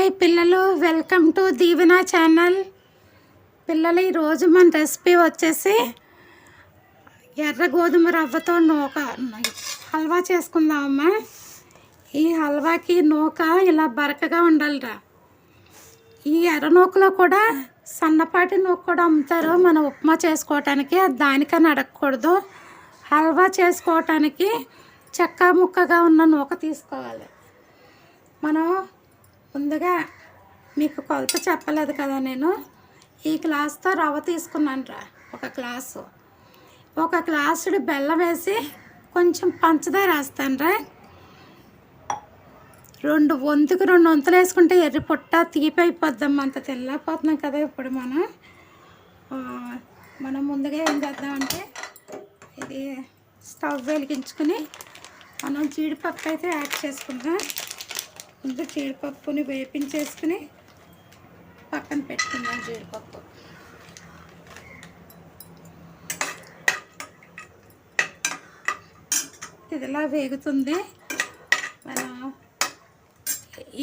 Hi పిల్లలు, welcome to Deevena channel. పిల్లలు, ఈరోజు మన రెసిపీ వచ్చేసి ఎర్ర గోధుమ రవ్వతో నూక హల్వా చేసుకుందామమ్మా. ఈ హల్వాకి నూక ఇలా బరకగా ఉండాలిరా. ఈ ఎర్ర నూకలో కూడా సన్నపాటి నూక కూడా అమ్ముతారు మనం ఉప్మా చేసుకోవటానికి. దానికని అడగకూడదు. హల్వా చేసుకోవటానికి చెక్క ముక్కగా ఉన్న నూక తీసుకోవాలి. మనం ముందుగా మీకు కొలత చెప్పలేదు కదా, నేను ఈ గ్లాస్తో రవ్వ తీసుకున్నాను రా. ఒక గ్లాసుడు బెల్లం వేసి కొంచెం పంచదార వేస్తాను రా. రెండు వంతులు వేసుకుంటే ఎర్రి పుట్ట తీపి అయిపోద్దాం. అంత తెల్లపోతున్నాం కదా. ఇప్పుడు మనం ముందుగా ఏం చేద్దామంటే, ఇది స్టవ్ వెలిగించుకుని మనం జీడిపప్పు అయితే యాడ్ చేసుకుందాం. ముందు జీడిపప్పుని వేపించేసుకుని పక్కన పెట్టుకుందాం. జీడిపప్పు ఇదిలా వేగుతుంది. మనం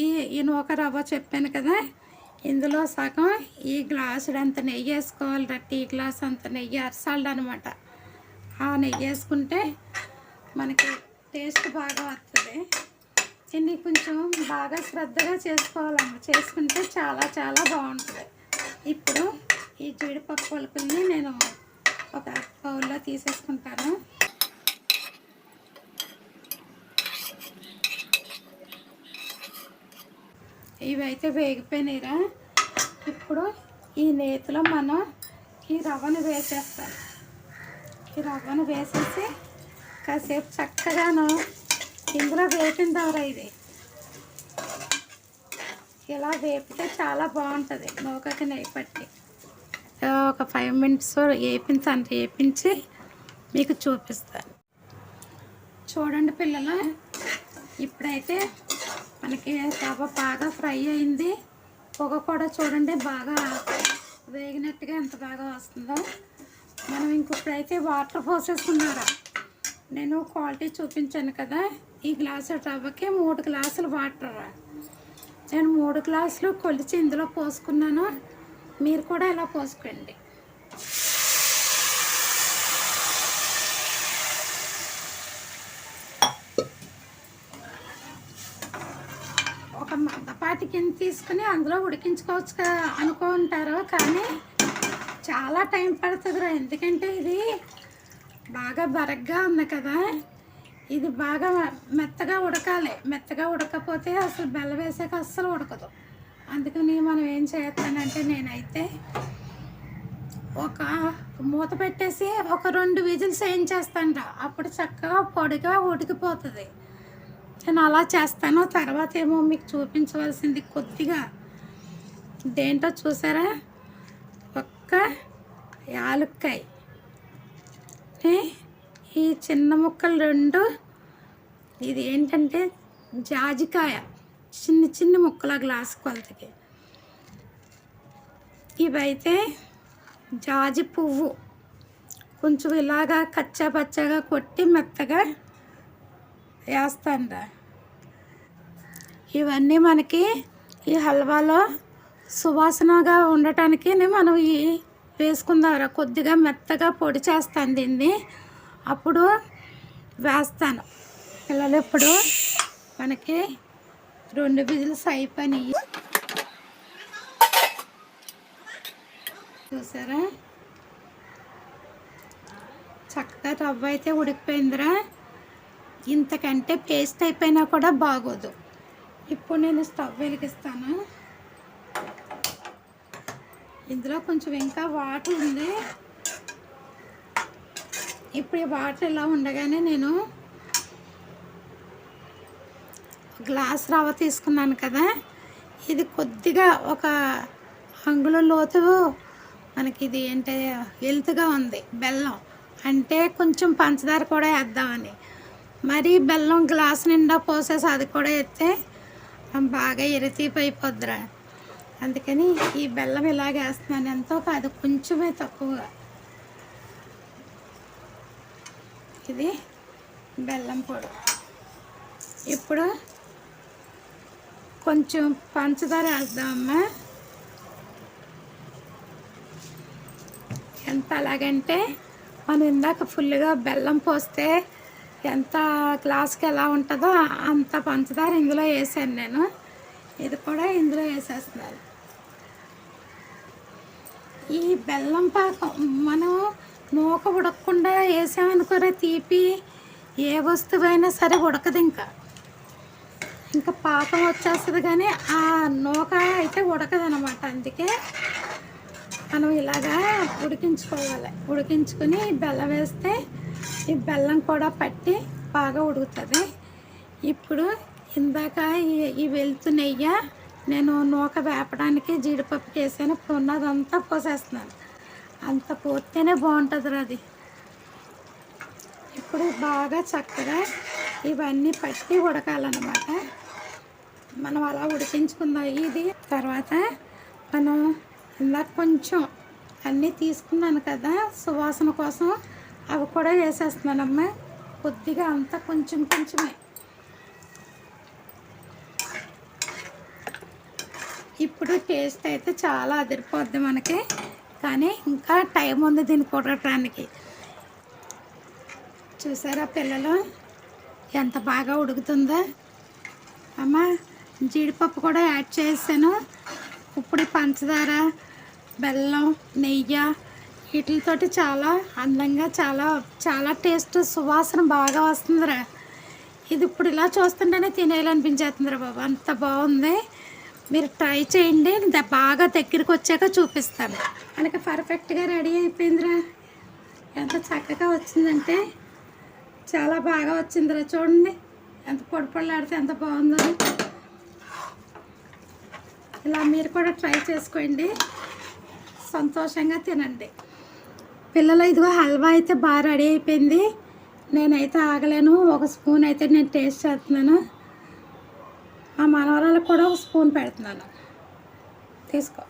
ఈ నూక రవ్వ చెప్పాను కదా, ఇందులో సగం ఈ గ్లాసుడు అంత నెయ్యి వేసుకోవాలి. టీ గ్లాస్ అంత నెయ్యి, అరసాల్డ్ అనమాట. ఆ నెయ్యి వేసుకుంటే మనకి టేస్ట్ బాగా వస్తుంది. దీన్ని కొంచెం బాగా శ్రద్ధగా చేసుకోవాలమ్మ. చేసుకుంటే చాలా చాలా బాగుంటుంది. ఇప్పుడు ఈ జీడిపప్పు పలుకుల్ని నేను ఒక బౌల్లో తీసేసుకుంటాను. ఇవైతే వేగిపోయినాయిరా. ఇప్పుడు ఈ నేతిలో మనం ఈ రవ్వను వేసేస్తాం. ఈ రవ్వను వేసేసి కాసేపు చక్కగాను ఇందులో వేపిందారా. ఇది ఇలా వేపితే చాలా బాగుంటుంది. నూకకి నెయ్యి పట్టి ఒక 5 minutes వేపించి మీకు చూపిస్తాను. చూడండి పిల్లలు, ఇప్పుడైతే మనకి రవ్వ బాగా ఫ్రై అయింది. పొగ కూడా చూడండి బాగా వేగినట్టుగా ఎంత బాగా వస్తుందో. మనం ఇంకొకడైతే వాటర్ పోసేసుకున్నారా. నేను క్వాలిటీ చూపించాను కదా. ఈ గ్లాసు రవ్వకి 3 గ్లాసులు వాటర్. నేను 3 గ్లాసులు కొలిచి ఇందులో పోసుకున్నాను. మీరు కూడా ఇలా పోసుకోండి. ఒక మందపాటి కింద తీసుకుని అందులో ఉడికించుకోవచ్చు అనుకుంటారు, కానీ చాలా టైం పడుతుందిరా. ఎందుకంటే ఇది బాగా బరగ్గా ఉంది కదా. ఇది బాగా మెత్తగా ఉడకాలి. మెత్తగా ఉడకపోతే అసలు బెల్లం వేసాక అస్సలు ఉడకదు. అందుకని మనం ఏం చేస్తానంటే, నేనైతే ఒక మూత పెట్టేసి ఒక 2 విజిల్స్ వేయించేస్తాను. అప్పుడు చక్కగా పొడిగా ఉడికిపోతుంది. నేను అలా చేస్తాను. తర్వాత ఏమో మీకు చూపించవలసింది కొద్దిగా దేంటో చూసారా, ఒక్క యాలక్కాయ, ఈ చిన్న ముక్కలు 2, ఇది ఏంటంటే జాజికాయ, చిన్న ముక్కల గ్లాస్ కొలతకి. ఇవైతే జాజి పువ్వు కొంచెం ఇలాగా కచ్చా పచ్చగా కొట్టి మెత్తగా వేస్తాను. ఇవన్నీ మనకి ఈ హల్వాలో సువాసనగా ఉండటానికి మనం ఈ వేసుకుందాం. కొద్దిగా మెత్తగా పొడి చేస్తాను దీన్ని, అప్పుడు వేస్తాను. పిల్లలు, ఇప్పుడు మనకి 2 విజిల్స్ అయిపోయినాయి. చూసారా, చక్కగా రవ్వ అయితే ఉడికిపోయిందిరా. ఇంతకంటే పేస్ట్ అయిపోయినా కూడా బాగోదు. ఇప్పుడు నేను స్టవ్ వెలిగిస్తాను. ఇందులో కొంచెం ఇంకా వాటర్ ఉంది. ఇప్పుడు ఈ వాటర్ ఇలా ఉండగానే నేను గ్లాస్ రవ్వ తీసుకున్నాను కదా, ఇది కొద్దిగా ఒక అంగుళం లోతు మనకి ఇది ఏంటంటే ఎలుతుగా ఉంది. బెల్లం అంటే కొంచెం పంచదార కూడా వేద్దామని. మరి బెల్లం గ్లాస్ నిండా పోసేసి అది కూడా వేస్తే బాగా ఎరితీపి అయిపోద్దిరా. అందుకని ఈ బెల్లం ఇలాగే వేస్తున్నాను. ఎంతో కాదు, కొంచెమే తక్కువగా. ఇది బెల్లం పొడి. ఇప్పుడు కొంచెం పంచదార వేద్దామమ్మా. ఎంత అలాగంటే మనం ఇందాక ఫుల్గా బెల్లం పోస్తే ఎంత గ్లాస్కి ఎలా ఉంటుందో అంత పంచదార ఇందులో వేసాను నేను. ఇది కూడా ఇందులో వేసేస్తున్నాను. ఈ బెల్లం పాకం మనం నూక ఉడకకుండా వేసామనుకోరే తీపి ఏ వస్తువైనా సరే ఉడకదు. ఇంకా పాకం వచ్చేస్తుంది కానీ ఆ నూక అయితే ఉడకదనమాట. అందుకే మనం ఇలాగా ఉడికించుకోవాలి. ఉడికించుకుని బెల్లం వేస్తే ఈ బెల్లం కూడా పట్టి బాగా ఉడుకుతుంది. ఇప్పుడు ఇందాక ఈ వెలుతు నెయ్యి నేను నూక వేపడానికి జీడిపప్పుకి వేసాను. ఇప్పుడు ఉన్నదంతా పోసేస్తున్నాను. అంత పోతేనే బాగుంటుంది అది. ఇప్పుడు బాగా చక్కగా ఇవన్నీ పట్టి ఉడకాలన్నమాట. మనం అలా ఉడికించుకుందాం. ఇది తర్వాత మనం ఇందాక కొంచెం అన్నీ తీసుకున్నాను కదా సువాసన కోసం, అవి కూడా వేసేస్తున్నానమ్మా. కొద్దిగా అంతా కొంచెమే. ఇప్పుడు టేస్ట్ అయితే చాలా అదిరిపోద్ది మనకి. కానీ ఇంకా టైం ఉంది దీన్ని ఉడకడానికి. చూసారా పిల్లలు ఎంత బాగా ఉడుకుతుందో. అమ్మ జీడిపప్పు కూడా యాడ్ చేసాను. ఇప్పుడు పంచదార, బెల్లం, నెయ్యి వీటితోటి చాలా అందంగా చాలా టేస్ట్ సువాసన బాగా వస్తుందిరా. ఇది ఇప్పుడు ఇలా చూస్తుంటేనే తినేయాలనిపించేస్తుందిరా బాబు, అంత బాగుంది. మీరు ట్రై చేయండి. బాగా దగ్గరికి వచ్చాక చూపిస్తాను. మనకి పర్ఫెక్ట్గా రెడీ అయిపోయిందిరా. ఎంత చక్కగా వచ్చిందంటే చాలా బాగా వచ్చిందిరా. చూడండి ఎంత పొడిపొడలాడితే ఎంత బాగుందో. ఇలా మీరు కూడా ట్రై చేసుకోండి, సంతోషంగా తినండి పిల్లలు. ఇదిగో హల్వా అయితే బాగా రెడీ అయిపోయింది. నేనైతే ఆగలేను. ఒక స్పూన్ అయితే నేను టేస్ట్ చేస్తున్నాను. మా మనవరాలకు కూడా ఒక స్పూన్ పెడుతున్నాను. తీసుకో.